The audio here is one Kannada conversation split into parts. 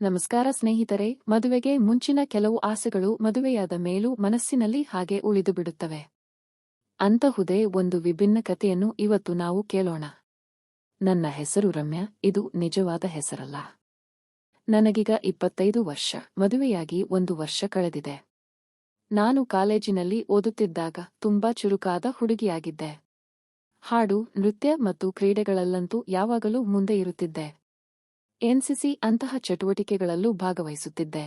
ನಮಸ್ಕಾರ ಸ್ನೇಹಿತರೆ. ಮದುವೆಗೆ ಮುಂಚಿನ ಕೆಲವು ಆಸೆಗಳು ಮದುವೆಯಾದ ಮೇಲೂ ಮನಸ್ಸಿನಲ್ಲಿ ಹಾಗೆ ಉಳಿದುಬಿಡುತ್ತವೆ. ಅಂತಹುದೇ ಒಂದು ವಿಭಿನ್ನ ಕಥೆಯನ್ನು ಇವತ್ತು ನಾವು ಕೇಳೋಣ. ನನ್ನ ಹೆಸರು ರಮ್ಯಾ. ಇದು ನಿಜವಾದ ಹೆಸರಲ್ಲ. ನನಗೀಗ 25 ವರ್ಷ. ಮದುವೆಯಾಗಿ 1 ವರ್ಷ ಕಳೆದಿದೆ. ನಾನು ಕಾಲೇಜಿನಲ್ಲಿ ಓದುತ್ತಿದ್ದಾಗ ತುಂಬಾ ಚುರುಕಾದ ಹುಡುಗಿಯಾಗಿದ್ದೆ. ಹಾಡು, ನೃತ್ಯ ಮತ್ತು ಕ್ರೀಡೆಗಳಲ್ಲಂತೂ ಯಾವಾಗಲೂ ಮುಂದೆ ಇರುತ್ತಿದ್ದೆ. ಎನ್ಸಿಸಿ ಅಂತಹ ಚಟುವಟಿಕೆಗಳಲ್ಲೂ ಭಾಗವಹಿಸುತ್ತಿದ್ದೆ.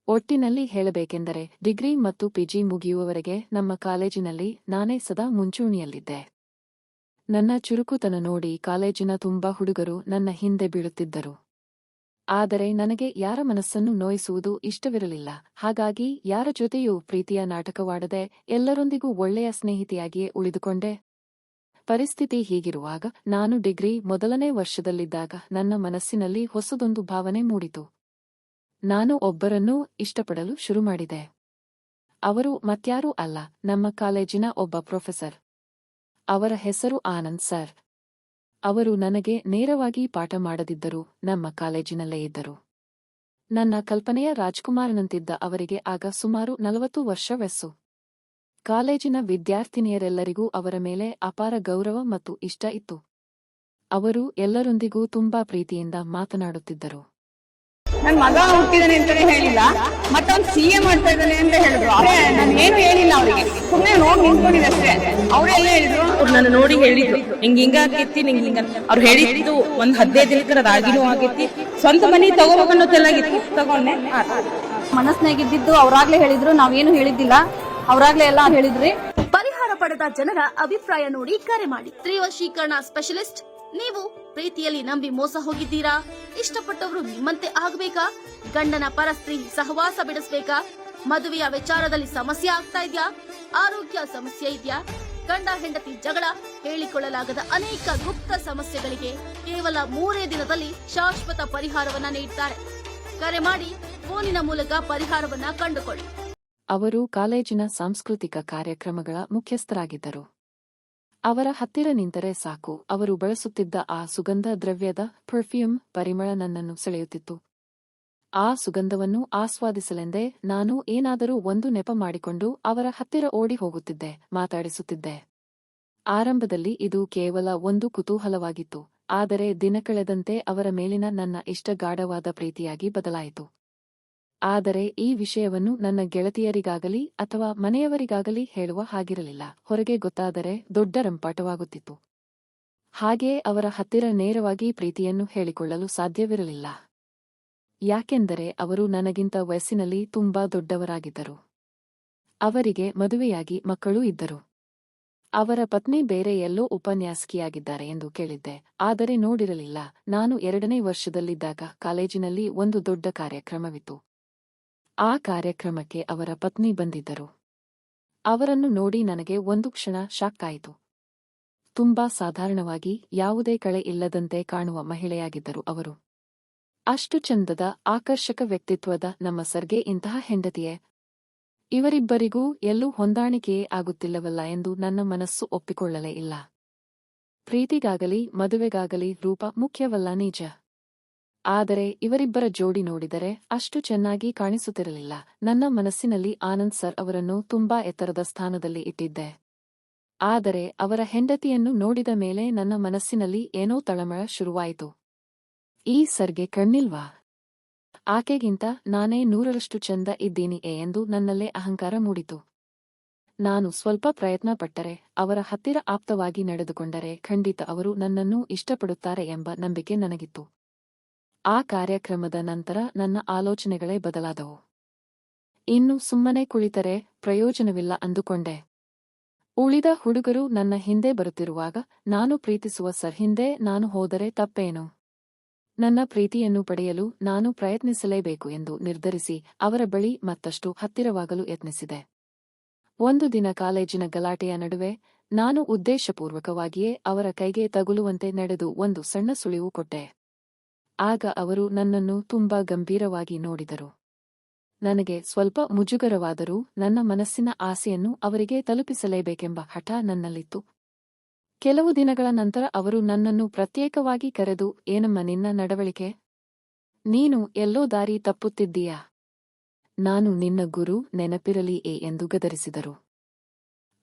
ಒಟ್ಟಿನಲ್ಲಿ ಹೇಳಬೇಕೆಂದರೆ ಡಿಗ್ರಿ ಮತ್ತು ಪಿಜಿ ಮುಗಿಯುವವರೆಗೆ ನಮ್ಮ ಕಾಲೇಜಿನಲ್ಲಿ ನಾನೇ ಸದಾ ಮುಂಚೂಣಿಯಲ್ಲಿದ್ದೆ. ನನ್ನ ಚುರುಕುತನ ನೋಡಿ ಕಾಲೇಜಿನ ತುಂಬಾ ಹುಡುಗರು ನನ್ನ ಹಿಂದೆ ಬೀಳುತ್ತಿದ್ದರು. ಆದರೆ ನನಗೆ ಯಾರ ಮನಸ್ಸನ್ನು ನೋಯಿಸುವುದು ಇಷ್ಟವಿರಲಿಲ್ಲ. ಹಾಗಾಗಿ ಯಾರ ಜೊತೆಯೂ ಪ್ರೀತಿಯ ನಾಟಕವಾಡದೆ ಎಲ್ಲರೊಂದಿಗೂ ಒಳ್ಳೆಯ ಸ್ನೇಹಿತೆಯಾಗಿಯೇ ಉಳಿದುಕೊಂಡೆ. ಪರಿಸ್ಥಿತಿ ಹೀಗಿರುವಾಗ ನಾನು ಡಿಗ್ರಿ ಮೊದಲನೇ ವರ್ಷದಲ್ಲಿದ್ದಾಗ ನನ್ನ ಮನಸ್ಸಿನಲ್ಲಿ ಹೊಸದೊಂದು ಭಾವನೆ ಮೂಡಿತು. ನಾನು ಒಬ್ಬರನ್ನೂ ಇಷ್ಟಪಡಲು ಶುರುಮಾಡಿದೆ. ಅವರು ಮತ್ಯಾರೂ ಅಲ್ಲ, ನಮ್ಮ ಕಾಲೇಜಿನ ಒಬ್ಬ ಪ್ರೊಫೆಸರ್. ಅವರ ಹೆಸರು ಆನಂದ್ ಸರ್. ಅವರು ನನಗೆ ನೇರವಾಗಿ ಪಾಠ ಮಾಡದಿದ್ದರೂ ನಮ್ಮ ಕಾಲೇಜಿನಲ್ಲೇ ಇದ್ದರು. ನನ್ನ ಕಲ್ಪನೆಯ ರಾಜ್ಕುಮಾರನಂತಿದ್ದ ಅವರಿಗೆ ಆಗ ಸುಮಾರು 40 ವರ್ಷ ವಯಸ್ಸು. ಕಾಲೇಜಿನ ವಿದ್ಯಾರ್ಥಿನಿಯರೆಲ್ಲರಿಗೂ ಅವರ ಮೇಲೆ ಅಪಾರ ಗೌರವ ಮತ್ತು ಇಷ್ಟ ಇತ್ತು. ಅವರು ಎಲ್ಲರೊಂದಿಗೂ ತುಂಬಾ ಪ್ರೀತಿಯಿಂದ ಮಾತನಾಡುತ್ತಿದ್ದರು. ನನ್ ಮಗ ಹುಟ್ಟಿದಾನೆ ಅಂತಾನೆ ಹೇಳಿಲ್ಲ, ಮತ್ತವ್ನು CA ಮಾಡ್ತಾ ಇದ್ದಾನೆ ಅಂತ ಹೇಳಿದ್ರು. ನಾನು ಏನು ಹೇಳಿಲ್ಲ ಅವರಿಗೆ, ಸುಮ್ಮನೆ ನೋಡಿ ನಿಂತ್ಕೊಂಡಿದ್ದೆ ಅಷ್ಟೇ. ಅವರೆಲ್ಲ ಹೇಳಿದ್ರು, ಅವ್ರು ನನ್ನ ನೋಡಿ ಹೇಳಿದ್ರು, ಹಿಂಗ ಆಕೈತಿ, ಹಿಂಗ ಅವ್ರು ಹೇಳಿದ್ದು 15 ದಿನಕ್ಕರ ರಾಗಿನೂ ಆಗೈತಿ, ಸ್ವಂತ ಮನಿ ತಗೋಬೇಕನ್ನೋದೆಲ್ಲಾಗಿತ್ತು, ತಗೊಂಡೆ. ಮನಸ್ನಾಗಿದ್ದು ಅವ್ರಾಗ್ಲೇ ಹೇಳಿದ್ರು, ನಾವೇನು ಹೇಳಿದ್ದಿಲ್ಲ, ಅವ್ರಾಗ್ಲೇ ಎಲ್ಲ ಹೇಳಿದ್ರಿ. ಪರಿಹಾರ ಪಡೆದ ಜನರ ಅಭಿಪ್ರಾಯ ನೋಡಿ ಕರೆ ಮಾಡಿ. ತ್ರಿವಶೀಕರಣ ಸ್ಪೆಷಲಿಸ್ಟ್. ನೀವು ಪ್ರೀತಿಯಲ್ಲಿ ನಂಬಿ ಮೋಸ ಹೋಗಿದ್ದೀರಾ? ಇಷ್ಟಪಟ್ಟವರು ನಿಮ್ಮಂತೆ ಆಗಬೇಕಾ? ಗಂಡನ ಪರಸ್ತ್ರೀ ಸಹವಾಸ ಬಿಡಿಸಬೇಕಾ? ಮದುವೆಯ ವಿಚಾರದಲ್ಲಿ ಸಮಸ್ಯೆ ಆಗ್ತಾ ಇದೆಯಾ? ಆರೋಗ್ಯ ಸಮಸ್ಯೆ ಇದೆಯಾ? ಗಂಡ ಹೆಂಡತಿ ಜಗಳ, ಹೇಳಿಕೊಳ್ಳಲಾಗದ ಅನೇಕ ಗುಪ್ತ ಸಮಸ್ಯೆಗಳಿಗೆ ಕೇವಲ 3 ದಿನದಲ್ಲಿ ಶಾಶ್ವತ ಪರಿಹಾರವನ್ನ ನೀಡುತ್ತಾರೆ. ಕರೆ ಮಾಡಿ, ಫೋನಿನ ಮೂಲಕ ಪರಿಹಾರವನ್ನ ಕಂಡುಕೊಳ್ಳಿ. ಅವರು ಕಾಲೇಜಿನ ಸಾಂಸ್ಕೃತಿಕ ಕಾರ್ಯಕ್ರಮಗಳ ಮುಖ್ಯಸ್ಥರಾಗಿದ್ದರು. ಅವರ ಹತ್ತಿರ ನಿಂತರೆ ಸಾಕು, ಅವರು ಬಳಸುತ್ತಿದ್ದ ಆ ಸುಗಂಧ ದ್ರವ್ಯದ ಪರ್ಫ್ಯೂಮ್ ಪರಿಮಳ ನನ್ನನ್ನು ಸೆಳೆಯುತ್ತಿತ್ತು. ಆ ಸುಗಂಧವನ್ನು ಆಸ್ವಾದಿಸಲೆಂದೇ ನಾನು ಏನಾದರೂ ಒಂದು ನೆಪ ಮಾಡಿಕೊಂಡು ಅವರ ಹತ್ತಿರ ಓಡಿ ಹೋಗುತ್ತಿದ್ದೆ, ಮಾತಾಡಿಸುತ್ತಿದ್ದೆ. ಆರಂಭದಲ್ಲಿ ಇದು ಕೇವಲ ಒಂದು ಕುತೂಹಲವಾಗಿತ್ತು, ಆದರೆ ದಿನ ಕಳೆದಂತೆ ಅವರ ಮೇಲಿನ ನನ್ನ ಇಷ್ಟ ಗಾಢವಾದ ಪ್ರೀತಿಯಾಗಿ ಬದಲಾಯಿತು. ಆದರೆ ಈ ವಿಷಯವನ್ನು ನನ್ನ ಗೆಳತಿಯರಿಗಾಗಲಿ ಅಥವಾ ಮನೆಯವರಿಗಾಗಲಿ ಹೇಳುವ ಹಾಗಿರಲಿಲ್ಲ. ಹೊರಗೆ ಗೊತ್ತಾದರೆ ದೊಡ್ಡ ರಂಪಾಟವಾಗುತ್ತಿತ್ತು. ಹಾಗೆಯೇ ಅವರ ಹತ್ತಿರ ನೇರವಾಗಿ ಪ್ರೀತಿಯನ್ನು ಹೇಳಿಕೊಳ್ಳಲು ಸಾಧ್ಯವಿರಲಿಲ್ಲ. ಯಾಕೆಂದರೆ ಅವರು ನನಗಿಂತ ವಯಸ್ಸಿನಲ್ಲಿ ತುಂಬಾ ದೊಡ್ಡವರಾಗಿದ್ದರು. ಅವರಿಗೆ ಮದುವೆಯಾಗಿ ಮಕ್ಕಳೂ ಇದ್ದರು. ಅವರ ಪತ್ನಿ ಬೇರೆ ಎಲ್ಲೋ ಉಪನ್ಯಾಸಕಿಯಾಗಿದ್ದಾರೆ ಎಂದು ಕೇಳಿದ್ದೆ, ಆದರೆ ನೋಡಿರಲಿಲ್ಲ. ನಾನು 2ನೇ ವರ್ಷದಲ್ಲಿದ್ದಾಗ ಕಾಲೇಜಿನಲ್ಲಿ ಒಂದು ದೊಡ್ಡ ಕಾರ್ಯಕ್ರಮವಿತ್ತು. ಆ ಕಾರ್ಯಕ್ರಮಕ್ಕೆ ಅವರ ಪತ್ನಿ ಬಂದಿದ್ದರು. ಅವರನ್ನು ನೋಡಿ ನನಗೆ ಒಂದು ಕ್ಷಣ ಶಾಕ್ ಆಯಿತು. ತುಂಬಾ ಸಾಧಾರಣವಾಗಿ, ಯಾವುದೇ ಕಳೆ ಇಲ್ಲದಂತೆ ಕಾಣುವ ಮಹಿಳೆಯಾಗಿದ್ದರು ಅವರು. ಅಷ್ಟು ಚಂದದ, ಆಕರ್ಷಕ ವ್ಯಕ್ತಿತ್ವದ ನಮ್ಮ ಸರ್ಗೆ ಇಂತಹ ಹೆಂಡತಿಯೇ? ಇವರಿಬ್ಬರಿಗೂ ಎಲ್ಲೂ ಹೊಂದಾಣಿಕೆಯೇ ಆಗುತ್ತಿಲ್ಲವಲ್ಲ ಎಂದು ನನ್ನ ಮನಸ್ಸು ಒಪ್ಪಿಕೊಳ್ಳಲೇ ಇಲ್ಲ. ಪ್ರೀತಿಗಾಗಲಿ ಮದುವೆಗಾಗಲಿ ರೂಪ ಮುಖ್ಯವಲ್ಲ, ನಿಜ. ಆದರೆ ಇವರಿಬ್ಬರ ಜೋಡಿ ನೋಡಿದರೆ ಅಷ್ಟು ಚೆನ್ನಾಗಿ ಕಾಣಿಸುತ್ತಿರಲಿಲ್ಲ. ನನ್ನ ಮನಸ್ಸಿನಲ್ಲಿ ಆನಂದ್ ಸರ್ ಅವರನ್ನು ತುಂಬಾ ಎತ್ತರದ ಸ್ಥಾನದಲ್ಲಿ ಇಟ್ಟಿದ್ದೆ. ಆದರೆ ಅವರ ಹೆಂಡತಿಯನ್ನು ನೋಡಿದ ಮೇಲೆ ನನ್ನ ಮನಸ್ಸಿನಲ್ಲಿ ಏನೋ ತಳಮಳ ಶುರುವಾಯಿತು. ಈ ಸರ್ಗೆ ಕಣ್ಣಿಲ್ವಾ? ಆಕೆಗಿಂತ ನಾನೇ 100ರಷ್ಟು ಚಂದ ಇದ್ದೀನಿ ಎಂದು ನನ್ನಲ್ಲೇ ಅಹಂಕಾರ ಮೂಡಿತು. ನಾನು ಸ್ವಲ್ಪ ಪ್ರಯತ್ನ ಪಟ್ಟರೆ, ಅವರ ಹತ್ತಿರ ಆಪ್ತವಾಗಿ ನಡೆದುಕೊಂಡರೆ ಖಂಡಿತ ಅವರು ನನ್ನನ್ನು ಇಷ್ಟಪಡುತ್ತಾರೆ ಎಂಬ ನಂಬಿಕೆ ನನಗಿತ್ತು. ಆ ಕಾರ್ಯಕ್ರಮದ ನಂತರ ನನ್ನ ಆಲೋಚನೆಗಳೇ ಬದಲಾದವು. ಇನ್ನು ಸುಮ್ಮನೆ ಕುಳಿತರೆ ಪ್ರಯೋಜನವಿಲ್ಲ ಅಂದುಕೊಂಡೆ. ಉಳಿದ ಹುಡುಗರು ನನ್ನ ಹಿಂದೆ ಬರುತ್ತಿರುವಾಗ ನಾನು ಪ್ರೀತಿಸುವ ಸರ್ ಹಿಂದೆ ನಾನು ಹೋದರೆ ತಪ್ಪೇನು? ನನ್ನ ಪ್ರೀತಿಯನ್ನು ಪಡೆಯಲು ನಾನು ಪ್ರಯತ್ನಿಸಲೇಬೇಕು ಎಂದು ನಿರ್ಧರಿಸಿ ಅವರ ಬಳಿ ಮತ್ತಷ್ಟು ಹತ್ತಿರವಾಗಲು ಯತ್ನಿಸಿದೆ. ಒಂದು ದಿನ ಕಾಲೇಜಿನ ಗಲಾಟೆಯ ನಡುವೆ ನಾನು ಉದ್ದೇಶಪೂರ್ವಕವಾಗಿಯೇ ಅವರ ಕೈಗೆ ತಗುಲುವಂತೆ ನಡೆದು ಒಂದು ಸಣ್ಣ ಸುಳಿವು ಕೊಟ್ಟೆ. ಆಗ ಅವರು ನನ್ನನ್ನು ತುಂಬಾ ಗಂಭೀರವಾಗಿ ನೋಡಿದರು. ನನಗೆ ಸ್ವಲ್ಪ ಮುಜುಗರವಾದರೂ ನನ್ನ ಮನಸ್ಸಿನ ಆಸೆಯನ್ನು ಅವರಿಗೆ ತಲುಪಿಸಲೇಬೇಕೆಂಬ ಹಠ ನನ್ನಲ್ಲಿತ್ತು. ಕೆಲವು ದಿನಗಳ ನಂತರ ಅವರು ನನ್ನನ್ನು ಪ್ರತ್ಯೇಕವಾಗಿ ಕರೆದು, ಏನಮ್ಮ ನಿನ್ನ ನಡವಳಿಕೆ? ನೀನು ಎಲ್ಲೋ ದಾರಿ ತಪ್ಪುತ್ತಿದ್ದೀಯಾ. ನಾನು ನಿನ್ನ ಗುರು, ನೆನಪಿರಲಿ ಎಂದು ಗದರಿಸಿದರು.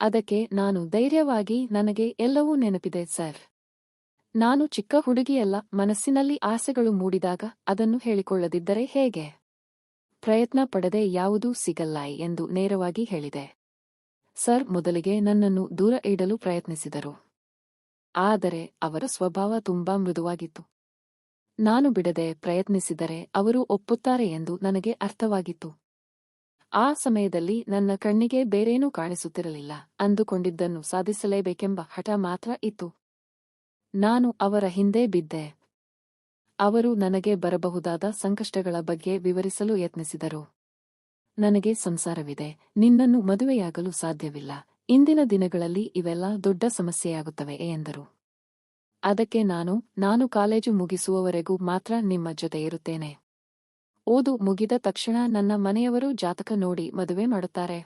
ಅದಕ್ಕೆ ನಾನು ಧೈರ್ಯವಾಗಿ, ನನಗೆ ಎಲ್ಲವೂ ನೆನಪಿದೆ ಸರ್. ನಾನು ಚಿಕ್ಕ ಹುಡುಗಿಯಲ್ಲ, ಮನಸ್ಸಿನಲ್ಲಿ ಆಸೆಗಳು ಮೂಡಿದಾಗ ಅದನ್ನು ಹೇಳಿಕೊಳ್ಳದಿದ್ದರೆ ಹೇಗೆ. ಪ್ರಯತ್ನ ಪಡದೆ ಯಾವುದೂ ಸಿಗಲ್ಲ ಎಂದು ನೇರವಾಗಿ ಹೇಳಿದೆ. ಸರ್ ಮೊದಲಿಗೆ ನನ್ನನ್ನು ದೂರ ಇಡಲು ಪ್ರಯತ್ನಿಸಿದರು. ಆದರೆ ಅವರ ಸ್ವಭಾವ ತುಂಬಾ ಮೃದುವಾಗಿತ್ತು. ನಾನು ಬಿಡದೆ ಪ್ರಯತ್ನಿಸಿದರೆ ಅವರು ಒಪ್ಪುತ್ತಾರೆ ಎಂದು ನನಗೆ ಅರ್ಥವಾಗಿತ್ತು. ಆ ಸಮಯದಲ್ಲಿ ನನ್ನ ಕಣ್ಣಿಗೆ ಬೇರೇನೂ ಕಾಣಿಸುತ್ತಿರಲಿಲ್ಲ. ಅಂದುಕೊಂಡಿದ್ದನ್ನು ಸಾಧಿಸಲೇಬೇಕೆಂಬ ಹಠ ಮಾತ್ರ ಇತ್ತು. ನಾನು ಅವರ ಹಿಂದೆ ಬಿದ್ದೆ. ಅವರು ನನಗೆ ಬರಬಹುದಾದ ಸಂಕಷ್ಟಗಳ ಬಗ್ಗೆ ವಿವರಿಸಲು ಯತ್ನಿಸಿದರು. ನನಗೆ ಸಂಸಾರವಿದೆ, ನಿನ್ನನ್ನು ಮದುವೆಯಾಗಲು ಸಾಧ್ಯವಿಲ್ಲ, ಇಂದಿನ ದಿನಗಳಲ್ಲಿ ಇವೆಲ್ಲ ದೊಡ್ಡ ಸಮಸ್ಯೆಯಾಗುತ್ತವೆ ಎಂದರು. ಅದಕ್ಕೆ ನಾನು ಕಾಲೇಜು ಮುಗಿಸುವವರೆಗೂ ಮಾತ್ರ ನಿಮ್ಮ ಜೊತೆ ಇರುತ್ತೇನೆ. ಓದು ಮುಗಿದ ತಕ್ಷಣ ನನ್ನ ಮನೆಯವರು ಜಾತಕ ನೋಡಿ ಮದುವೆ ಮಾಡುತ್ತಾರೆ.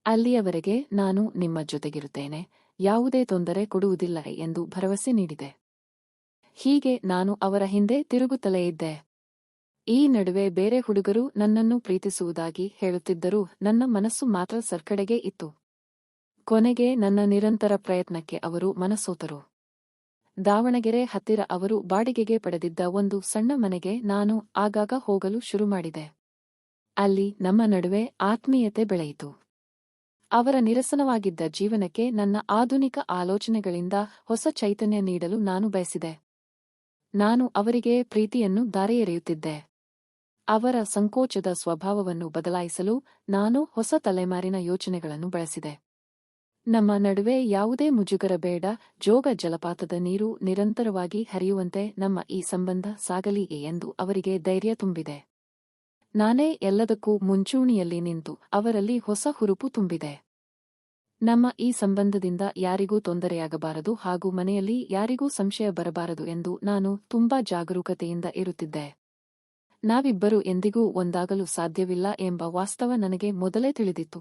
ಅಲ್ಲಿಯವರೆಗೆ ನಾನು ನಿಮ್ಮ ಜೊತೆಗಿರುತ್ತೇನೆ, ಯಾವುದೇ ತೊಂದರೆ ಕೊಡುವುದಿಲ್ಲ ಎಂದು ಭರವಸೆ ನೀಡಿದೆ. ಹೀಗೆ ನಾನು ಅವರ ಹಿಂದೆ ತಿರುಗುತ್ತಲೇ ಇದ್ದೆ. ಈ ನಡುವೆ ಬೇರೆ ಹುಡುಗರು ನನ್ನನ್ನು ಪ್ರೀತಿಸುವುದಾಗಿ ಹೇಳುತ್ತಿದ್ದರೂ ನನ್ನ ಮನಸ್ಸು ಮಾತ್ರ ಸರ್ಕಡೆಗೆ ಇತ್ತು. ಕೊನೆಗೆ ನನ್ನ ನಿರಂತರ ಪ್ರಯತ್ನಕ್ಕೆ ಅವರು ಮನಸೋತರು. ದಾವಣಗೆರೆ ಹತ್ತಿರ ಅವರು ಬಾಡಿಗೆಗೆ ಪಡೆದಿದ್ದ ಒಂದು ಸಣ್ಣ ಮನೆಗೆ ನಾನು ಆಗಾಗ ಹೋಗಲು ಶುರುಮಾಡಿದೆ. ಅಲ್ಲಿ ನಮ್ಮ ನಡುವೆ ಆತ್ಮೀಯತೆ ಬೆಳೆಯಿತು. ಅವರ ನಿರಸನವಾಗಿದ್ದ ಜೀವನಕ್ಕೆ ನನ್ನ ಆಧುನಿಕ ಆಲೋಚನೆಗಳಿಂದ ಹೊಸ ಚೈತನ್ಯ ನೀಡಲು ನಾನು ಬಯಸಿದೆ. ನಾನು ಅವರಿಗೆ ಪ್ರೀತಿಯನ್ನು ದಾರಿ ಎರೆಯುತ್ತಿದ್ದೆ. ಅವರ ಸಂಕೋಚದ ಸ್ವಭಾವವನ್ನು ಬದಲಾಯಿಸಲು ನಾನು ಹೊಸ ತಲೆಮಾರಿನ ಯೋಚನೆಗಳನ್ನು ಬಳಸಿದೆ. ನಮ್ಮ ನಡುವೆ ಯಾವುದೇ ಮುಜುಗರ ಬೇಡ, ಜೋಗ ಜಲಪಾತದ ನೀರು ನಿರಂತರವಾಗಿ ಹರಿಯುವಂತೆ ನಮ್ಮ ಈ ಸಂಬಂಧ ಸಾಗಲಿ ಎಂದು ಅವರಿಗೆ ಧೈರ್ಯ ತುಂಬಿದೆ. ನಾನೇ ಎಲ್ಲದಕ್ಕೂ ಮುಂಚೂಣಿಯಲ್ಲಿ ನಿಂತು ಅವರಲ್ಲಿ ಹೊಸ ಹುರುಪು ತುಂಬಿದೆ. ನಮ್ಮ ಈ ಸಂಬಂಧದಿಂದ ಯಾರಿಗೂ ತೊಂದರೆಯಾಗಬಾರದು ಹಾಗೂ ಮನೆಯಲ್ಲಿ ಯಾರಿಗೂ ಸಂಶಯ ಬರಬಾರದು ಎಂದು ನಾನು ತುಂಬಾ ಜಾಗರೂಕತೆಯಿಂದ ಇರುತ್ತಿದ್ದೆ. ನಾವಿಬ್ಬರು ಎಂದಿಗೂ ಒಂದಾಗಲು ಸಾಧ್ಯವಿಲ್ಲ ಎಂಬ ವಾಸ್ತವ ನನಗೆ ಮೊದಲೇ ತಿಳಿದಿತ್ತು.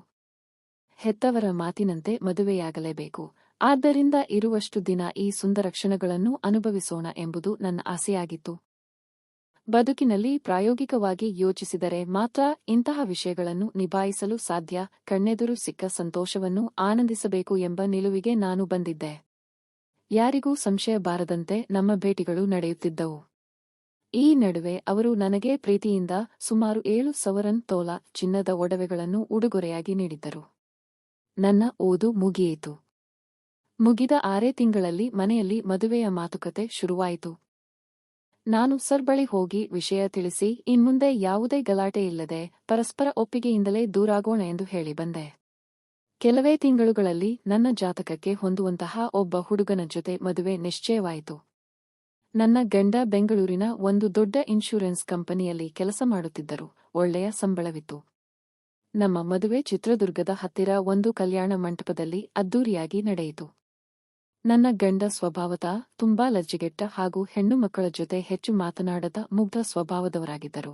ಹೆತ್ತವರ ಮಾತಿನಂತೆ ಮದುವೆಯಾಗಲೇಬೇಕು, ಆದ್ದರಿಂದ ಇರುವಷ್ಟು ದಿನ ಈ ಸುಂದರ ಕ್ಷಣಗಳನ್ನು ಅನುಭವಿಸೋಣ ಎಂಬುದು ನನ್ನ ಆಸೆಯಾಗಿತ್ತು. ಬದುಕಿನಲ್ಲಿ ಪ್ರಾಯೋಗಿಕವಾಗಿ ಯೋಚಿಸಿದರೆ ಮಾತ್ರ ಇಂತಹ ವಿಷಯಗಳನ್ನು ನಿಭಾಯಿಸಲು ಸಾಧ್ಯ. ಕಣ್ಣೆದುರು ಸಿಕ್ಕ ಸಂತೋಷವನ್ನು ಆನಂದಿಸಬೇಕು ಎಂಬ ನಿಲುವಿಗೆ ನಾನು ಬಂದಿದ್ದೆ. ಯಾರಿಗೂ ಸಂಶಯ ಬಾರದಂತೆ ನಮ್ಮ ಭೇಟಿಗಳು ನಡೆಯುತ್ತಿದ್ದವು. ಈ ನಡುವೆ ಅವರು ನನಗೆ ಪ್ರೀತಿಯಿಂದ ಸುಮಾರು 7,000 ತೋಲ ಚಿನ್ನದ ಒಡವೆಗಳನ್ನು ಉಡುಗೊರೆಯಾಗಿ ನೀಡಿದ್ದರು. ನನ್ನ ಓದು ಮುಗಿಯಿತು. ಮುಗಿದ 6 ತಿಂಗಳಲ್ಲಿ ಮನೆಯಲ್ಲಿ ಮದುವೆಯ ಮಾತುಕತೆ ಶುರುವಾಯಿತು. ನಾನು ಸರ್ ಬಳಿ ಹೋಗಿ ವಿಷಯ ತಿಳಿಸಿ, ಇನ್ಮುಂದೆ ಯಾವುದೇ ಗಲಾಟೆ ಇಲ್ಲದೆ ಪರಸ್ಪರ ಒಪ್ಪಿಗೆಯಿಂದಲೇ ದೂರಾಗೋಣ ಎಂದು ಹೇಳಿ ಬಂದೆ. ಕೆಲವೇ ತಿಂಗಳುಗಳಲ್ಲಿ ನನ್ನ ಜಾತಕಕ್ಕೆ ಹೊಂದುವಂತಹ ಒಬ್ಬ ಹುಡುಗನ ಜೊತೆ ಮದುವೆ ನಿಶ್ಚಯವಾಯಿತು. ನನ್ನ ಗಂಡ ಬೆಂಗಳೂರಿನ ಒಂದು ದೊಡ್ಡ ಇನ್ಶೂರೆನ್ಸ್ ಕಂಪನಿಯಲ್ಲಿ ಕೆಲಸ ಮಾಡುತ್ತಿದ್ದರು. ಒಳ್ಳೆಯ ಸಂಬಳವಿತ್ತು. ನಮ್ಮ ಮದುವೆ ಚಿತ್ರದುರ್ಗದ ಹತ್ತಿರ ಒಂದು ಕಲ್ಯಾಣ ಮಂಟಪದಲ್ಲಿ ಅದ್ದೂರಿಯಾಗಿ ನಡೆಯಿತು. ನನ್ನ ಗಂಡ ಸ್ವಭಾವತಃ ತುಂಬಾ ಲಜ್ಜೆಗೆಟ್ಟ ಹಾಗೂ ಹೆಣ್ಣು ಮಕ್ಕಳ ಜೊತೆ ಹೆಚ್ಚು ಮಾತನಾಡದ ಮುಗ್ಧ ಸ್ವಭಾವದವರಾಗಿದ್ದರು.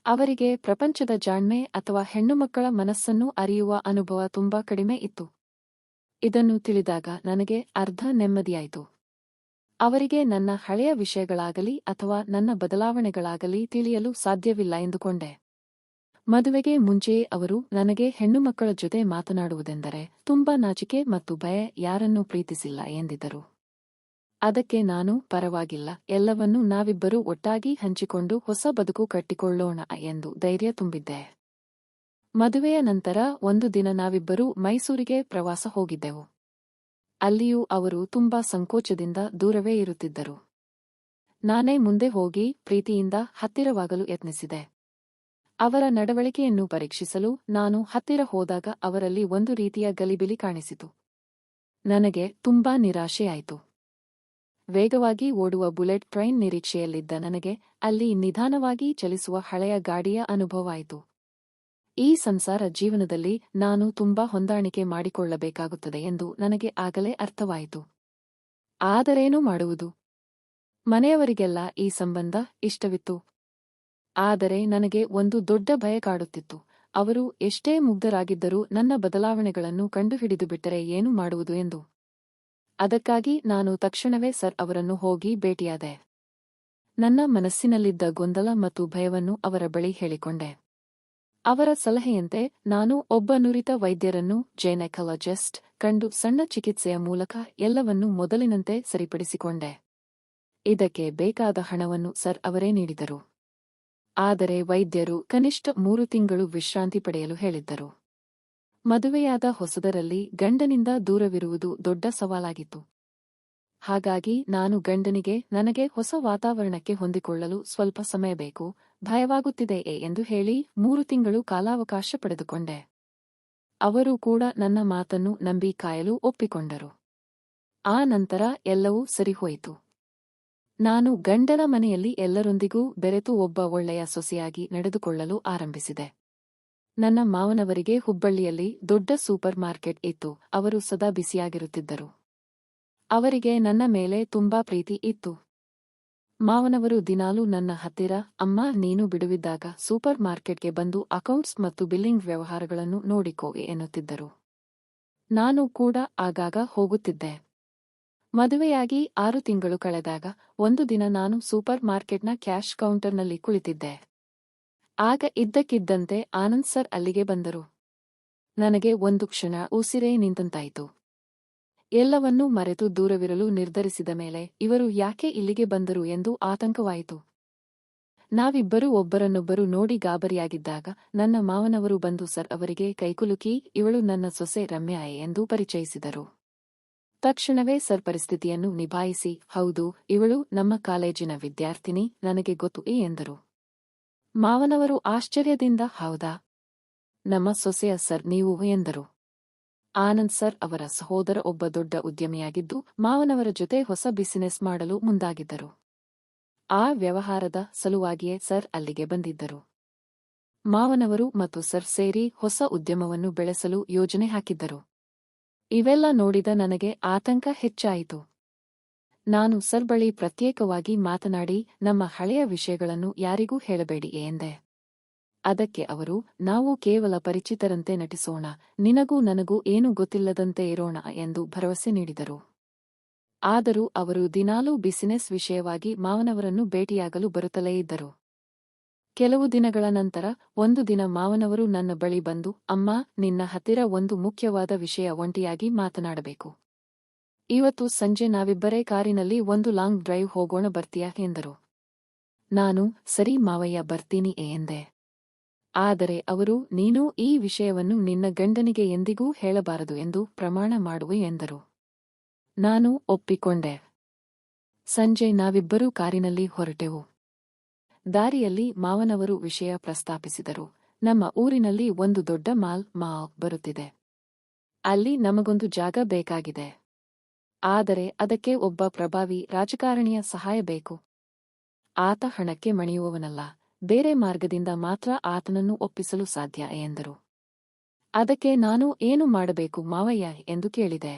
ಅವರಿಗೆ ಪ್ರಪಂಚದ ಜಾಣ್ಮೆ ಅಥವಾ ಹೆಣ್ಣುಮಕ್ಕಳ ಮನಸ್ಸನ್ನು ಅರಿಯುವ ಅನುಭವ ತುಂಬಾ ಕಡಿಮೆ ಇತ್ತು. ಇದನ್ನು ತಿಳಿದಾಗ ನನಗೆ ಅರ್ಧ ನೆಮ್ಮದಿಯಾಯಿತು. ಅವರಿಗೆ ನನ್ನ ಹಳೆಯ ವಿಷಯಗಳಾಗಲಿ ಅಥವಾ ನನ್ನ ಬದಲಾವಣೆಗಳಾಗಲಿ ತಿಳಿಯಲು ಸಾಧ್ಯವಿಲ್ಲ ಎಂದುಕೊಂಡೆ. ಮದುವೆಗೆ ಮುಂಚೆಯೇ ಅವರು ನನಗೆ ಹೆಣ್ಣುಮಕ್ಕಳ ಜೊತೆ ಮಾತನಾಡುವುದೆಂದರೆ ತುಂಬಾ ನಾಚಿಕೆ ಮತ್ತು ಭಯ, ಯಾರನ್ನೂ ಪ್ರೀತಿಸಿಲ್ಲ ಎಂದಿದ್ದರು. ಅದಕ್ಕೆ ನಾನು ಪರವಾಗಿಲ್ಲ, ಎಲ್ಲವನ್ನೂ ನಾವಿಬ್ಬರೂ ಒಟ್ಟಾಗಿ ಹಂಚಿಕೊಂಡು ಹೊಸ ಬದುಕು ಕಟ್ಟಿಕೊಳ್ಳೋಣ ಎಂದು ಧೈರ್ಯ ತುಂಬಿದ್ದೆ. ಮದುವೆಯ ನಂತರ ಒಂದು ದಿನ ನಾವಿಬ್ಬರೂ ಮೈಸೂರಿಗೆ ಪ್ರವಾಸ ಹೋಗಿದ್ದೆವು. ಅಲ್ಲಿಯೂ ಅವರು ತುಂಬಾ ಸಂಕೋಚದಿಂದ ದೂರವೇ ಇರುತ್ತಿದ್ದರು. ನಾನೇ ಮುಂದೆ ಹೋಗಿ ಪ್ರೀತಿಯಿಂದ ಹತ್ತಿರವಾಗಲು ಯತ್ನಿಸಿದೆ. ಅವರ ನಡವಳಿಕೆಯನ್ನು ಪರೀಕ್ಷಿಸಲು ನಾನು ಹತ್ತಿರ ಹೋದಾಗ ಅವರಲ್ಲಿ ಒಂದು ರೀತಿಯ ಗಲಿಬಿಲಿ ಕಾಣಿಸಿತು. ನನಗೆ ತುಂಬಾ ನಿರಾಶೆಯಾಯಿತು. ವೇಗವಾಗಿ ಓಡುವ ಬುಲೆಟ್ ಟ್ರೈನ್ ನಿರೀಕ್ಷೆಯಲ್ಲಿದ್ದ ನನಗೆ ಅಲ್ಲಿ ನಿಧಾನವಾಗಿ ಚಲಿಸುವ ಹಳೆಯ ಗಾಡಿಯ ಅನುಭವವಾಯಿತು. ಈ ಸಂಸಾರ ಜೀವನದಲ್ಲಿ ನಾನು ತುಂಬಾ ಹೊಂದಾಣಿಕೆ ಮಾಡಿಕೊಳ್ಳಬೇಕಾಗುತ್ತದೆ ಎಂದು ನನಗೆ ಆಗಲೇ ಅರ್ಥವಾಯಿತು. ಆದರೇನು ಮಾಡುವುದು? ಮನೆಯವರಿಗೆಲ್ಲ ಈ ಸಂಬಂಧ ಇಷ್ಟವಿತ್ತು. ಆದರೆ ನನಗೆ ಒಂದು ದೊಡ್ಡ ಭಯ ಕಾಡುತ್ತಿತ್ತು. ಅವರು ಎಷ್ಟೇ ಮುಗ್ಧರಾಗಿದ್ದರೂ ನನ್ನ ಬದಲಾವಣೆಗಳನ್ನು ಕಂಡುಹಿಡಿದುಬಿಟ್ಟರೆ ಏನು ಮಾಡುವುದು ಎಂದು. ಅದಕ್ಕಾಗಿ ನಾನು ತಕ್ಷಣವೇ ಸರ್ ಅವರನ್ನು ಹೋಗಿ ಭೇಟಿಯಾದೆ. ನನ್ನ ಮನಸ್ಸಿನಲ್ಲಿದ್ದ ಗೊಂದಲ ಮತ್ತು ಭಯವನ್ನು ಅವರ ಬಳಿ ಹೇಳಿಕೊಂಡೆ. ಅವರ ಸಲಹೆಯಂತೆ ನಾನು ಒಬ್ಬ ನುರಿತ ವೈದ್ಯರನ್ನು ಗೈನಕಾಲಜಿಸ್ಟ್ ಕಂಡು ಸಣ್ಣ ಚಿಕಿತ್ಸೆಯ ಮೂಲಕ ಎಲ್ಲವನ್ನೂ ಮೊದಲಿನಂತೆ ಸರಿಪಡಿಸಿಕೊಂಡೆ. ಇದಕ್ಕೆ ಬೇಕಾದ ಹಣವನ್ನು ಸರ್ ಅವರೇ ನೀಡಿದರು. ಆದರೆ ವೈದ್ಯರು ಕನಿಷ್ಠ 3 ತಿಂಗಳು ವಿಶ್ರಾಂತಿ ಪಡೆಯಲು ಹೇಳಿದ್ದರು. ಮದುವೆಯಾದ ಹೊಸದರಲ್ಲಿ ಗಂಡನಿಂದ ದೂರವಿರುವುದು ದೊಡ್ಡ ಸವಾಲಾಗಿತ್ತು. ಹಾಗಾಗಿ ನಾನು ಗಂಡನಿಗೆ ನನಗೆ ಹೊಸ ವಾತಾವರಣಕ್ಕೆ ಹೊಂದಿಕೊಳ್ಳಲು ಸ್ವಲ್ಪ ಸಮಯ ಬೇಕು, ಭಯವಾಗುತ್ತಿದೆಯೇ ಎಂದು ಹೇಳಿ 3 ತಿಂಗಳು ಕಾಲಾವಕಾಶ ಪಡೆದುಕೊಂಡೆ. ಅವರು ಕೂಡ ನನ್ನ ಮಾತನ್ನು ನಂಬಿ ಕಾಯಲು ಒಪ್ಪಿಕೊಂಡರು. ಆ ನಂತರ ಎಲ್ಲವೂ ಸರಿಹೋಯಿತು. ನಾನು ಗಂಡನ ಮನೆಯಲ್ಲಿ ಎಲ್ಲರೊಂದಿಗೂ ಬೆರೆತು ಒಬ್ಬ ಒಳ್ಳೆಯ ಸೊಸೆಯಾಗಿ ನಡೆದುಕೊಳ್ಳಲು ಆರಂಭಿಸಿದೆ. ನನ್ನ ಮಾವನವರಿಗೆ ಹುಬ್ಬಳ್ಳಿಯಲ್ಲಿ ದೊಡ್ಡ ಸೂಪರ್ ಮಾರ್ಕೆಟ್ ಇತ್ತು. ಅವರು ಸದಾ ಬಿಸಿಯಾಗಿರುತ್ತಿದ್ದರು. ಅವರಿಗೆ ನನ್ನ ಮೇಲೆ ತುಂಬಾ ಪ್ರೀತಿ ಇತ್ತು. ಮಾವನವರು ದಿನಾಲೂ ನನ್ನ ಹತ್ತಿರ, ಅಮ್ಮ ನೀನು ಬಿಡುವಿದ್ದಾಗ ಸೂಪರ್ ಮಾರ್ಕೆಟ್ಗೆ ಬಂದು ಅಕೌಂಟ್ಸ್ ಮತ್ತು ಬಿಲ್ಲಿಂಗ್ ವ್ಯವಹಾರಗಳನ್ನು ನೋಡಿಕೋ ಎನ್ನುತ್ತಿದ್ದರು. ನಾನು ಕೂಡ ಆಗಾಗ ಹೋಗುತ್ತಿದ್ದೆ. ಮದುವೆಯಾಗಿ 6 ತಿಂಗಳು ಕಳೆದಾಗ ಒಂದು ದಿನ ನಾನು ಸೂಪರ್ ಮಾರ್ಕೆಟ್ನ ಕ್ಯಾಶ್ ಕೌಂಟರ್ನಲ್ಲಿ ಕುಳಿತಿದ್ದೆ. ಆಗ ಇದ್ದಕ್ಕಿದ್ದಂತೆ ಆನಂದ್ ಸರ್ ಅಲ್ಲಿಗೆ ಬಂದರು. ನನಗೆ ಒಂದು ಕ್ಷಣ ಉಸಿರೇ ನಿಂತಂತಾಯಿತು. ಎಲ್ಲವನ್ನೂ ಮರೆತು ದೂರವಿರಲು ನಿರ್ಧರಿಸಿದ ಮೇಲೆ ಇವರು ಯಾಕೆ ಇಲ್ಲಿಗೆ ಬಂದರು ಎಂದು ಆತಂಕವಾಯಿತು. ನಾವಿಬ್ಬರೂ ಒಬ್ಬರನ್ನೊಬ್ಬರು ನೋಡಿ ಗಾಬರಿಯಾಗಿದ್ದಾಗ ನನ್ನ ಮಾವನವರು ಬಂದು ಸರ್ ಅವರಿಗೆ ಕೈಕುಲುಕಿ ಇವಳು ನನ್ನ ಸೊಸೆ ರಮ್ಯಾ ಎಂದು ಪರಿಚಯಿಸಿದರು. ತಕ್ಷಣವೇ ಸರ್ ಪರಿಸ್ಥಿತಿಯನ್ನು ನಿಭಾಯಿಸಿ, ಹೌದು ಇವಳು ನಮ್ಮ ಕಾಲೇಜಿನ ವಿದ್ಯಾರ್ಥಿನಿ, ನನಗೆ ಗೊತ್ತು ಎಂದರು. ಮಾವನವರು ಆಶ್ಚರ್ಯದಿಂದ, ಹೌದಾ, ನಮ್ಮ ಸೊಸೆಯ ಸರ್ ನೀವು ಎಂದರು. ಆನಂದ್ ಸರ್ ಅವರ ಸಹೋದರ ಒಬ್ಬ ದೊಡ್ಡ ಉದ್ಯಮಿಯಾಗಿದ್ದು ಮಾವನವರ ಜೊತೆ ಹೊಸ ಬಿಸಿನೆಸ್ ಮಾಡಲು ಮುಂದಾಗಿದ್ದರು. ಆ ವ್ಯವಹಾರದ ಸಲುವಾಗಿಯೇ ಸರ್ ಅಲ್ಲಿಗೆ ಬಂದಿದ್ದರು. ಮಾವನವರು ಮತ್ತು ಸರ್ ಸೇರಿ ಹೊಸ ಉದ್ಯಮವನ್ನು ಬೆಳೆಸಲು ಯೋಜನೆ ಹಾಕಿದ್ದರು. ಇವೆಲ್ಲ ನೋಡಿದ ನನಗೆ ಆತಂಕ ಹೆಚ್ಚಾಯಿತು. ನಾನು ಸರ್ ಬಳಿ ಪ್ರತ್ಯೇಕವಾಗಿ ಮಾತನಾಡಿ ನಮ್ಮ ಹಳೆಯ ವಿಷಯಗಳನ್ನು ಯಾರಿಗೂ ಹೇಳಬೇಡಿ ಎಂದೆ. ಅದಕ್ಕೆ ಅವರು, ನಾವು ಕೇವಲ ಪರಿಚಿತರಂತೆ ನಟಿಸೋಣ, ನಿನಗೂ ನನಗೂ ಏನೂ ಗೊತ್ತಿಲ್ಲದಂತೆ ಇರೋಣ ಎಂದು ಭರವಸೆ ನೀಡಿದರು. ಆದರೂ ಅವರು ದಿನಾಲೂ ಬಿಸಿನೆಸ್ ವಿಷಯವಾಗಿ ಮಾವನವರನ್ನು ಭೇಟಿಯಾಗಲು ಬರುತ್ತಲೇ ಇದ್ದರು. ಕೆಲವು ದಿನಗಳ ನಂತರ ಒಂದು ದಿನ ಮಾವನವರು ನನ್ನ ಬಳಿ ಬಂದು, ಅಮ್ಮ ನಿನ್ನ ಹತ್ತಿರ ಒಂದು ಮುಖ್ಯವಾದ ವಿಷಯ ಒಂಟಿಯಾಗಿ ಮಾತನಾಡಬೇಕು. ಇವತ್ತು ಸಂಜೆ ನಾವಿಬ್ಬರೇ ಕಾರಿನಲ್ಲಿ ಒಂದು ಲಾಂಗ್ ಡ್ರೈವ್ ಹೋಗೋಣ, ಬರ್ತೀಯಾ ಎಂದರು. ನಾನು ಸರಿ ಮಾವಯ್ಯ ಬರ್ತೀನಿ ಎಂದೆ. ಆದರೆ ಅವರು, ನೀನು ಈ ವಿಷಯವನ್ನು ನಿನ್ನ ಗಂಡನಿಗೆ ಎಂದಿಗೂ ಹೇಳಬಾರದು ಎಂದು ಪ್ರಮಾಣ ಮಾಡುವೆ ಎಂದರು. ನಾನು ಒಪ್ಪಿಕೊಂಡೆ. ಸಂಜೆ ನಾವಿಬ್ಬರೂ ಕಾರಿನಲ್ಲಿ ಹೊರಟೆವು. ದಾರಿಯಲ್ಲಿ ಮಾವನವರು ವಿಷಯ ಪ್ರಸ್ತಾಪಿಸಿದರು. ನಮ್ಮ ಊರಿನಲ್ಲಿ ಒಂದು ದೊಡ್ಡ ಮಾಲ್ ಬರುತ್ತಿದೆ. ಅಲ್ಲಿ ನಮಗೊಂದು ಜಾಗ ಬೇಕಾಗಿದೆ. ಆದರೆ ಅದಕ್ಕೆ ಒಬ್ಬ ಪ್ರಭಾವಿ ರಾಜಕಾರಣಿಯ ಸಹಾಯ ಬೇಕು. ಆತ ಹಣಕ್ಕೆ ಮಣಿಯುವವನಲ್ಲ, ಬೇರೆ ಮಾರ್ಗದಿಂದ ಮಾತ್ರ ಆತನನ್ನು ಒಪ್ಪಿಸಲು ಸಾಧ್ಯ ಎಂದರು. ಅದಕ್ಕೆ ನಾನು ಏನು ಮಾಡಬೇಕು ಮಾವಯ್ಯ ಎಂದು ಕೇಳಿದೆ.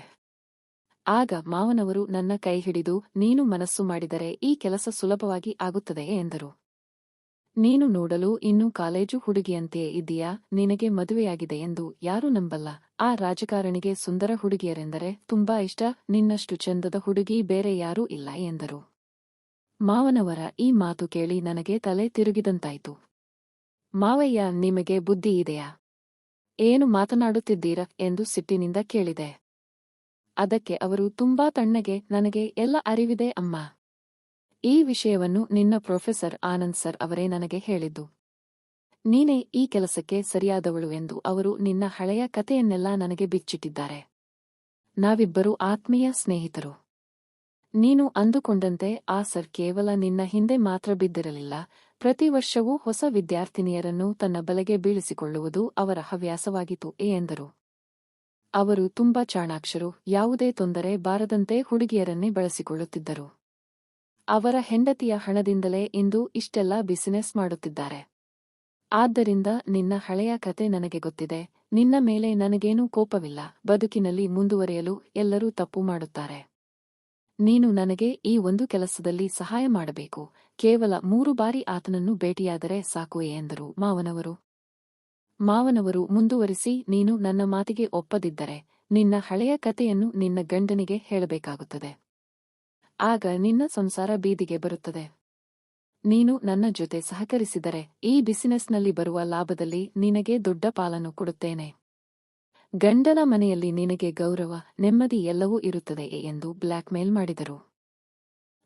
ಆಗ ಮಾವನವರು ನನ್ನ ಕೈ ಹಿಡಿದು, ನೀನು ಮನಸ್ಸು ಮಾಡಿದರೆ ಈ ಕೆಲಸ ಸುಲಭವಾಗಿ ಆಗುತ್ತದೆ ಎಂದರು. ನೀನು ನೋಡಲು ಇನ್ನೂ ಕಾಲೇಜು ಹುಡುಗಿಯಂತೆಯೇ ಇದ್ದೀಯಾ, ನಿನಗೆ ಮದುವೆಯಾಗಿದೆ ಎಂದು ಯಾರೂ ನಂಬಲ್ಲ. ಆ ರಾಜಕಾರಣಿಗೆ ಸುಂದರ ಹುಡುಗಿಯರೆಂದರೆ ತುಂಬಾ ಇಷ್ಟ, ನಿನ್ನಷ್ಟು ಚಂದದ ಹುಡುಗಿ ಬೇರೆ ಯಾರೂ ಇಲ್ಲ ಎಂದರು. ಮಾವನವರ ಈ ಮಾತು ಕೇಳಿ ನನಗೆ ತಲೆ ತಿರುಗಿದಂತಾಯಿತು. ಮಾವಯ್ಯ ನಿಮಗೆ ಬುದ್ಧಿ ಇದೆಯಾ? ಏನು ಮಾತನಾಡುತ್ತಿದ್ದೀರಾ ಎಂದು ಸಿಟ್ಟಿನಿಂದ ಕೇಳಿದೆ. ಅದಕ್ಕೆ ಅವರು ತುಂಬಾ ತಣ್ಣಗೆ, ನನಗೆ ಎಲ್ಲ ಅರಿವಿದೆ ಅಮ್ಮ. ಈ ವಿಷಯವನ್ನು ನಿನ್ನ ಪ್ರೊಫೆಸರ್ ಆನಂದ್ ಸರ್ ಅವರೇ ನನಗೆ ಹೇಳಿದ್ದು. ನೀನೇ ಈ ಕೆಲಸಕ್ಕೆ ಸರಿಯಾದವಳು ಎಂದು ಅವರು ನಿನ್ನ ಹಳೆಯ ಕಥೆಯನ್ನೆಲ್ಲ ನನಗೆ ಬಿಚ್ಚಿಟ್ಟಿದ್ದಾರೆ. ನಾವಿಬ್ಬರೂ ಆತ್ಮೀಯ ಸ್ನೇಹಿತರು. ನೀನು ಅಂದುಕೊಂಡಂತೆ ಆ ಸರ್ ಕೇವಲ ನಿನ್ನ ಹಿಂದೆ ಮಾತ್ರ ಬಿದ್ದಿರಲಿಲ್ಲ, ಪ್ರತಿ ವರ್ಷವೂ ಹೊಸ ವಿದ್ಯಾರ್ಥಿನಿಯರನ್ನು ತನ್ನ ಬಲೆಗೆ ಬೀಳಿಸಿಕೊಳ್ಳುವುದು ಅವರ ಹವ್ಯಾಸವಾಗಿತ್ತು ಎಂದರು. ಅವರು ತುಂಬಾ ಚಾಣಾಕ್ಷರು, ಯಾವುದೇ ತೊಂದರೆ ಬಾರದಂತೆ ಹುಡುಗಿಯರನ್ನೇ ಬಳಸಿಕೊಳ್ಳುತ್ತಿದ್ದರು. ಅವರ ಹೆಂಡತಿಯ ಹಣದಿಂದಲೇ ಇಂದು ಇಷ್ಟೆಲ್ಲ ಬಿಸಿನೆಸ್ ಮಾಡುತ್ತಿದ್ದಾರೆ. ಆದ್ದರಿಂದ ನಿನ್ನ ಹಳೆಯ ಕತೆ ನನಗೆ ಗೊತ್ತಿದೆ. ನಿನ್ನ ಮೇಲೆ ನನಗೇನೂ ಕೋಪವಿಲ್ಲ. ಬದುಕಿನಲ್ಲಿ ಮುಂದುವರಿಯಲು ಎಲ್ಲರೂ ತಪ್ಪು ಮಾಡುತ್ತಾರೆ. ನೀನು ನನಗೆ ಈ ಒಂದು ಕೆಲಸದಲ್ಲಿ ಸಹಾಯ ಮಾಡಬೇಕು. ಕೇವಲ 3 ಬಾರಿ ಆತನನ್ನು ಭೇಟಿಯಾದರೆ ಸಾಕು ಎಂದರು ಮಾವನವರು. ಮಾವನವರು ಮುಂದುವರಿಸಿ, ನೀನು ನನ್ನ ಮಾತಿಗೆ ಒಪ್ಪದಿದ್ದರೆ ನಿನ್ನ ಹಳೆಯ ಕತೆಯನ್ನು ನಿನ್ನ ಗಂಡನಿಗೆ ಹೇಳಬೇಕಾಗುತ್ತದೆ. ಆಗ ನಿನ್ನ ಸಂಸಾರ ಬೀದಿಗೆ ಬರುತ್ತದೆ. ನೀನು ನನ್ನ ಜೊತೆ ಸಹಕರಿಸಿದರೆ ಈ ಬಿಸಿನೆಸ್ನಲ್ಲಿ ಬರುವ ಲಾಭದಲ್ಲಿ ನಿನಗೆ ದೊಡ್ಡ ಪಾಲನ್ನು ಕೊಡುತ್ತೇನೆ. ಗಂಡನ ಮನೆಯಲ್ಲಿ ನಿನಗೆ ಗೌರವ, ನೆಮ್ಮದಿ ಎಲ್ಲವೂ ಇರುತ್ತದೆ ಎಂದು ಬ್ಲ್ಯಾಕ್ ಮೇಲ್ ಮಾಡಿದರು.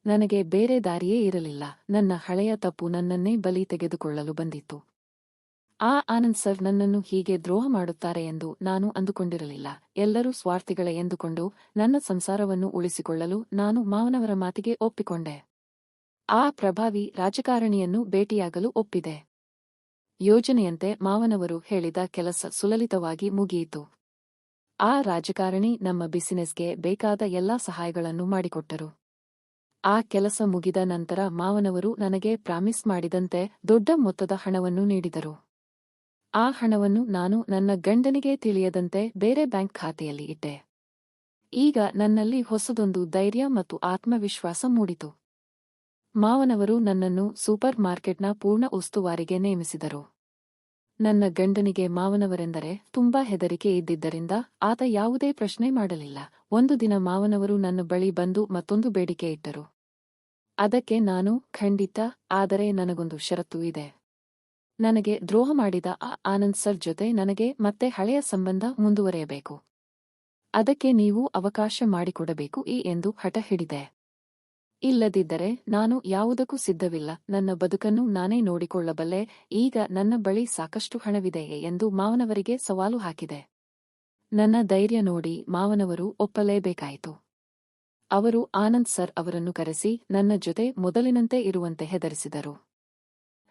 ನನಗೆ ಬೇರೆ ದಾರಿಯೇ ಇರಲಿಲ್ಲ. ನನ್ನ ಹಳೆಯ ತಪ್ಪು ನನ್ನನ್ನೇ ಬಲಿ ತೆಗೆದುಕೊಳ್ಳಲು ಬಂದಿತ್ತು. ಆ ಆನಂದ್ ಸರ್ ನನ್ನನ್ನು ಹೀಗೆ ದ್ರೋಹ ಮಾಡುತ್ತಾರೆ ಎಂದು ನಾನು ಅಂದುಕೊಂಡಿರಲಿಲ್ಲ. ಎಲ್ಲರೂ ಸ್ವಾರ್ಥಿಗಳೇ ಎಂದುಕೊಂಡು ನನ್ನ ಸಂಸಾರವನ್ನು ಉಳಿಸಿಕೊಳ್ಳಲು ನಾನು ಮಾವನವರ ಮಾತಿಗೆ ಒಪ್ಪಿಕೊಂಡೆ. ಆ ಪ್ರಭಾವಿ ರಾಜಕಾರಣಿಯನ್ನು ಭೇಟಿಯಾಗಲು ಒಪ್ಪಿದೆ. ಯೋಜನೆಯಂತೆ ಮಾವನವರು ಹೇಳಿದ ಕೆಲಸ ಸುಲಲಿತವಾಗಿ ಮುಗಿಯಿತು. ಆ ರಾಜಕಾರಣಿ ನಮ್ಮ ಬಿಸಿನೆಸ್ಗೆ ಬೇಕಾದ ಎಲ್ಲಾ ಸಹಾಯಗಳನ್ನು ಮಾಡಿಕೊಟ್ಟರು. ಆ ಕೆಲಸ ಮುಗಿದ ನಂತರ ಮಾವನವರು ನನಗೆ ಪ್ರಾಮಿಸ್ ಮಾಡಿದಂತೆ ದೊಡ್ಡ ಮೊತ್ತದ ಹಣವನ್ನು ನೀಡಿದರು. ಆ ಹಣವನ್ನು ನಾನು ನನ್ನ ಗಂಡನಿಗೆ ತಿಳಿಯದಂತೆ ಬೇರೆ ಬ್ಯಾಂಕ್ ಖಾತೆಯಲ್ಲಿ ಇಟ್ಟೆ. ಈಗ ನನ್ನಲ್ಲಿ ಹೊಸದೊಂದು ಧೈರ್ಯ ಮತ್ತು ಆತ್ಮವಿಶ್ವಾಸ ಮೂಡಿತು. ಮಾವನವರು ನನ್ನನ್ನು ಸೂಪರ್ ಮಾರ್ಕೆಟ್ನ ಪೂರ್ಣ ಉಸ್ತುವಾರಿಗೆ ನೇಮಿಸಿದರು. ನನ್ನ ಗಂಡನಿಗೆ ಮಾವನವರೆಂದರೆ ತುಂಬಾ ಹೆದರಿಕೆ ಇದ್ದಿದ್ದರಿಂದ ಆತ ಯಾವುದೇ ಪ್ರಶ್ನೆ ಮಾಡಲಿಲ್ಲ. ಒಂದು ದಿನ ಮಾವನವರು ನನ್ನ ಬಳಿ ಬಂದು ಮತ್ತೊಂದು ಬೇಡಿಕೆ ಇಟ್ಟರು. ಅದಕ್ಕೆ ನಾನು, ಖಂಡಿತ, ಆದರೆ ನನಗೊಂದು ಷರತ್ತು ಇದೆ. ನನಗೆ ದ್ರೋಹ ಮಾಡಿದ ಆ ಆನಂದ್ ಸರ್ ಜೊತೆ ನನಗೆ ಮತ್ತೆ ಹಳೆಯ ಸಂಬಂಧ ಮುಂದುವರೆಯಬೇಕು. ಅದಕ್ಕೆ ನೀವು ಅವಕಾಶ ಮಾಡಿಕೊಡಬೇಕು ಎಂದು ಹಠ ಹಿಡಿದೆ. ಇಲ್ಲದಿದ್ದರೆ ನಾನು ಯಾವುದಕ್ಕೂ ಸಿದ್ಧವಿಲ್ಲ. ನನ್ನ ಬದುಕನ್ನು ನಾನೇ ನೋಡಿಕೊಳ್ಳಬಲ್ಲೆ. ಈಗ ನನ್ನ ಬಳಿ ಸಾಕಷ್ಟು ಹಣವಿದೆಯೇ ಎಂದು ಮಾವನವರಿಗೆ ಸವಾಲು ಹಾಕಿದೆ. ನನ್ನ ಧೈರ್ಯ ನೋಡಿ ಮಾವನವರು ಒಪ್ಪಲೇಬೇಕಾಯಿತು. ಅವರು ಆನಂದ್ ಸರ್ ಅವರನ್ನು ಕರೆಸಿ ನನ್ನ ಜೊತೆ ಮೊದಲಿನಂತೆ ಇರುವಂತೆ ಹೆದರಿಸಿದರು.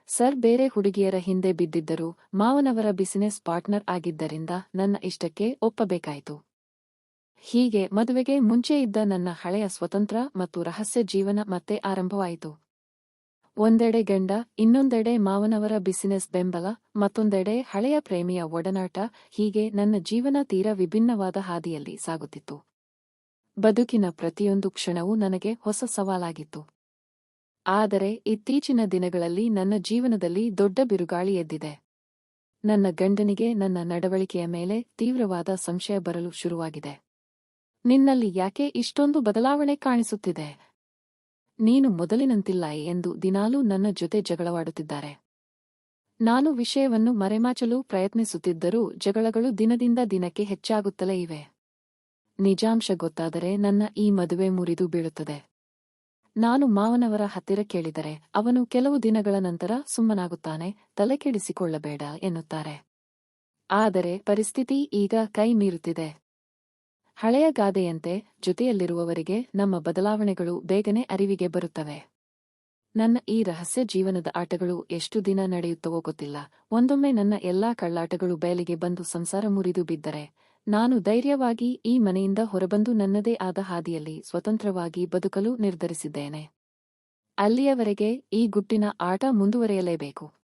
ಸರ್ ಬೇರೆ ಹುಡುಗಿಯರ ಹಿಂದೆ ಬಿದ್ದಿದ್ದರೂ ಮಾವನವರ ಬಿಸಿನೆಸ್ ಪಾರ್ಟ್ನರ್ ಆಗಿದ್ದರಿಂದ ನನ್ನ ಇಷ್ಟಕ್ಕೆ ಒಪ್ಪಬೇಕಾಯಿತು. ಹೀಗೆ ಮದುವೆಗೆ ಮುಂಚೆ ಇದ್ದ ನನ್ನ ಹಳೆಯ ಸ್ವತಂತ್ರ ಮತ್ತು ರಹಸ್ಯ ಜೀವನ ಮತ್ತೆ ಆರಂಭವಾಯಿತು. ಒಂದೆಡೆ ಗಂಡ, ಇನ್ನೊಂದೆಡೆ ಮಾವನವರ ಬಿಸಿನೆಸ್ ಬೆಂಬಲ, ಮತ್ತೊಂದೆಡೆ ಹಳೆಯ ಪ್ರೇಮಿಯ ಒಡನಾಟ. ಹೀಗೆ ನನ್ನ ಜೀವನ ತೀರಾ ವಿಭಿನ್ನವಾದ ಹಾದಿಯಲ್ಲಿ ಸಾಗುತ್ತಿತ್ತು. ಬದುಕಿನ ಪ್ರತಿಯೊಂದು ಕ್ಷಣವೂ ನನಗೆ ಹೊಸ ಸವಾಲಾಗಿತ್ತು. ಆದರೆ ಇತ್ತೀಚಿನ ದಿನಗಳಲ್ಲಿ ನನ್ನ ಜೀವನದಲ್ಲಿ ದೊಡ್ಡ ಬಿರುಗಾಳಿ ಎದ್ದಿದೆ. ನನ್ನ ಗಂಡನಿಗೆ ನನ್ನ ನಡವಳಿಕೆಯ ಮೇಲೆ ತೀವ್ರವಾದ ಸಂಶಯ ಬರಲು ಶುರುವಾಗಿದೆ. ನಿನ್ನಲ್ಲಿ ಯಾಕೆ ಇಷ್ಟೊಂದು ಬದಲಾವಣೆ ಕಾಣಿಸುತ್ತಿದೆ? ನೀನು ಮೊದಲಿನಂತಿಲ್ಲ ಎಂದು ದಿನಾಲೂ ನನ್ನ ಜೊತೆ ಜಗಳವಾಡುತ್ತಿದ್ದಾರೆ. ನಾನು ವಿಷಯವನ್ನು ಮರೆಮಾಚಲು ಪ್ರಯತ್ನಿಸುತ್ತಿದ್ದರೂ ಜಗಳಗಳು ದಿನದಿಂದ ದಿನಕ್ಕೆ ಹೆಚ್ಚಾಗುತ್ತಲೇ ಇವೆ. ನಿಜಾಂಶ ಗೊತ್ತಾದರೆ ನನ್ನ ಈ ಮದುವೆ ಮುರಿದು ಬೀಳುತ್ತದೆ. ನಾನು ಮಾವನವರ ಹತ್ತಿರ ಕೇಳಿದರೆ ಅವನು ಕೆಲವು ದಿನಗಳ ನಂತರ ಸುಮ್ಮನಾಗುತ್ತಾನೆ, ತಲೆಕೆಡಿಸಿಕೊಳ್ಳಬೇಡ ಎನ್ನುತ್ತಾರೆ. ಆದರೆ ಪರಿಸ್ಥಿತಿ ಈಗ ಕೈ ಮೀರುತ್ತಿದೆ. ಹಳೆಯ ಗಾದೆಯಂತೆ ಜೊತೆಯಲ್ಲಿರುವವರಿಗೆ ನಮ್ಮ ಬದಲಾವಣೆಗಳು ಬೇಗನೆ ಅರಿವಿಗೆ ಬರುತ್ತವೆ. ನನ್ನ ಈ ರಹಸ್ಯ ಜೀವನದ ಆಟಗಳು ಎಷ್ಟು ದಿನ ನಡೆಯುತ್ತವೋ ಗೊತ್ತಿಲ್ಲ. ಒಂದೊಮ್ಮೆ ನನ್ನ ಎಲ್ಲಾ ಕಳ್ಳಾಟಗಳು ಬಯಲಿಗೆ ಬಂದು ಸಂಸಾರ ಮುರಿದು ಬಿದ್ದರೆ ನಾನು ಧೈರ್ಯವಾಗಿ ಈ ಮನೆಯಿಂದ ಹೊರಬಂದು ನನ್ನದೇ ಆದ ಹಾದಿಯಲ್ಲಿ ಸ್ವತಂತ್ರವಾಗಿ ಬದುಕಲು ನಿರ್ಧರಿಸಿದ್ದೇನೆ. ಅಲ್ಲಿಯವರೆಗೆ ಈ ಗುಟ್ಟಿನ ಆಟ ಮುಂದುವರೆಯಲೇಬೇಕು.